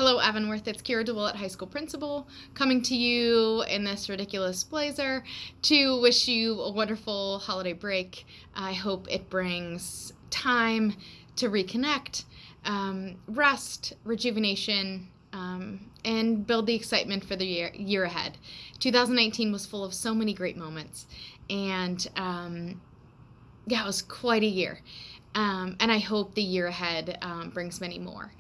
Hello, Avonworth. It's Kira DeWillett, high school principal, coming to you in this ridiculous blazer to wish you a wonderful holiday break. I hope it brings time to reconnect, rest, rejuvenation, and build the excitement for the year ahead. 2019 was full of so many great moments, and it was quite a year. And I hope the year ahead brings many more.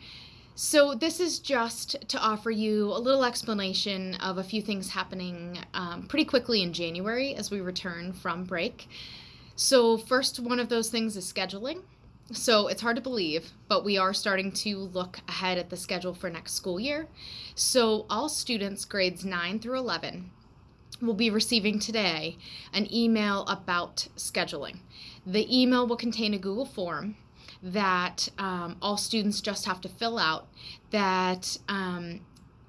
So this is just to offer you a little explanation of a few things happening pretty quickly in January as we return from break. So first, one of those things is scheduling. So it's hard to believe, but we are starting to look ahead at the schedule for next school year. So all students grades 9 through 11 will be receiving today an email about scheduling. The email will contain a Google form that all students just have to fill out that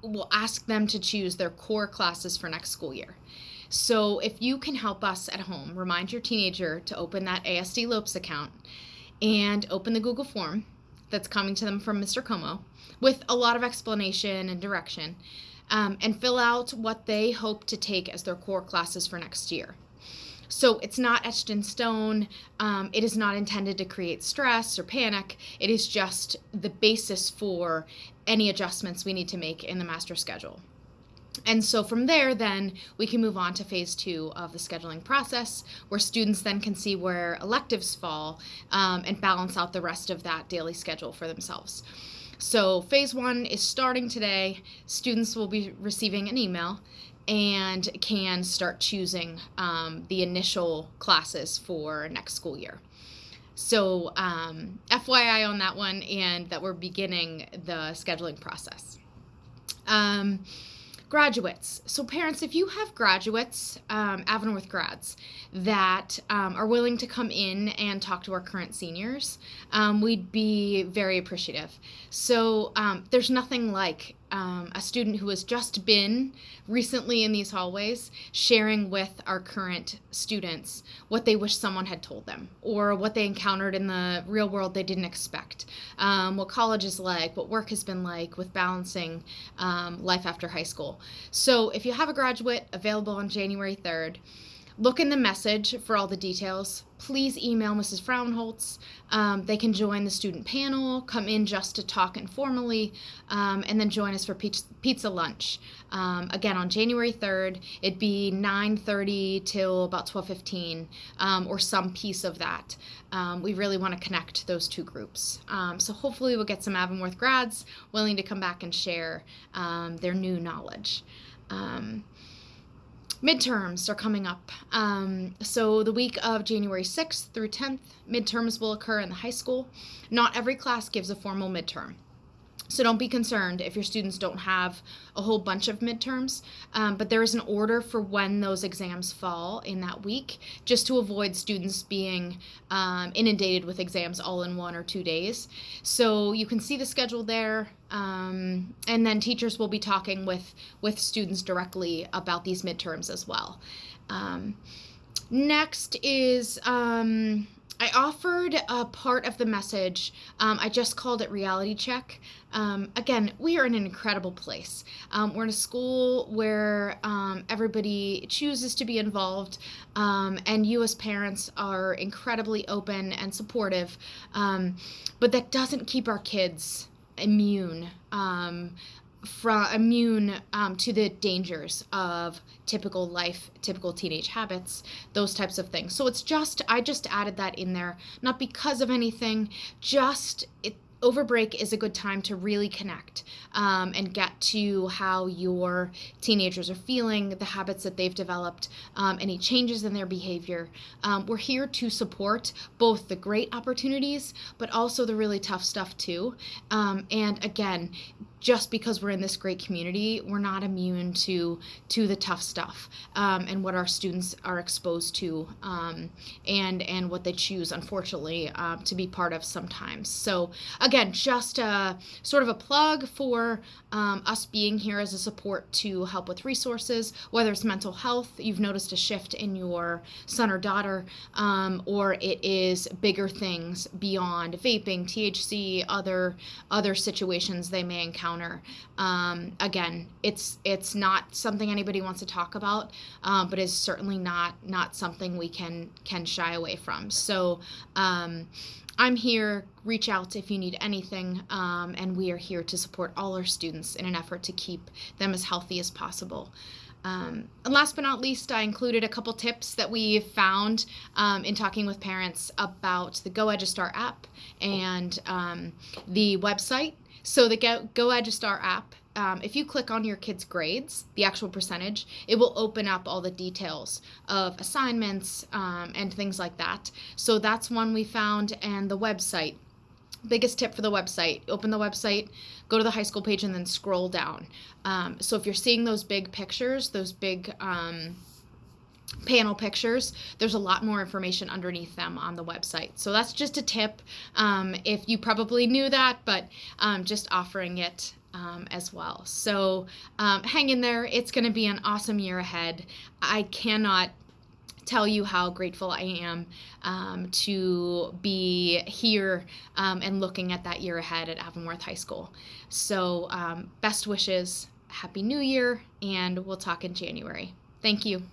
will ask them to choose their core classes for next school year. So if you can help us at home, remind your teenager to open that ASD Lopes account and open the Google form that's coming to them from Mr. Como with a lot of explanation and direction, and fill out what they hope to take as their core classes for next year. So it's not etched in stone. It is not intended to create stress or panic. It is just the basis for any adjustments we need to make in the master schedule. And so from there, then, we can move on to phase 2 of the scheduling process, where students then can see where electives fall and balance out the rest of that daily schedule for themselves. So phase 1 is starting today. Students will be receiving an email and can start choosing the initial classes for next school year. So FYI on that one, and that we're beginning the scheduling process. Graduates. So parents, if you have graduates, Avonworth grads, that are willing to come in and talk to our current seniors, we'd be very appreciative. So there's nothing like a student who has just been recently in these hallways sharing with our current students what they wish someone had told them, or what they encountered in the real world they didn't expect, what college is like, what work has been like with balancing life after high school. So if you have a graduate available on January 3rd, look in the message for all the details. Please email Mrs. Frauenholtz. They can join the student panel, come in just to talk informally, and then join us for pizza lunch. Again, on January 3rd, it'd be 9:30 till about 12:15, or some piece of that. We really want to connect those two groups. So hopefully we'll get some Avonworth grads willing to come back and share their new knowledge. Midterms are coming up. So the week of January 6th through 10th, midterms will occur in the high school. Not every class gives a formal midterm. So don't be concerned if your students don't have a whole bunch of midterms, but there is an order for when those exams fall in that week, just to avoid students being inundated with exams all in 1 or 2 days. So you can see the schedule there, and then teachers will be talking with students directly about these midterms as well. Next is I offered a part of the message. I just called it reality check. Again, we are in an incredible place. We're in a school where everybody chooses to be involved, and you as parents are incredibly open and supportive, but that doesn't keep our kids immune to the dangers of typical life, typical teenage habits, those types of things. So I just added that in there, not because of anything, over break is a good time to really connect and get to how your teenagers are feeling, the habits that they've developed, any changes in their behavior. We're here to support both the great opportunities, but also the really tough stuff too. And again, just because we're in this great community, we're not immune to the tough stuff and what our students are exposed to, and what they choose, unfortunately, to be part of sometimes. So again, just sort of a plug for us being here as a support to help with resources, whether it's mental health, you've noticed a shift in your son or daughter, or it is bigger things beyond vaping, THC, other situations they may encounter encounter. Again, it's not something anybody wants to talk about, but is certainly not something we can shy away from. So I'm here. Reach out if you need anything, and we are here to support all our students in an effort to keep them as healthy as possible. And last but not least, I included a couple tips that we found in talking with parents about the Go Edgistar app and the website. So the Go Edgistar app, if you click on your kid's grades, the actual percentage, it will open up all the details of assignments and things like that. So that's one we found. And the website. Biggest tip for the website: open the website, go to the high school page, and then scroll down. So if you're seeing those big pictures, those big panel pictures, there's a lot more information underneath them on the website. So that's just a tip. If you probably knew that, but just offering it as well. So hang in there. It's going to be an awesome year ahead. I cannot tell you how grateful I am to be here and looking at that year ahead at Avonworth High School. So best wishes, Happy New Year, and we'll talk in January. Thank you.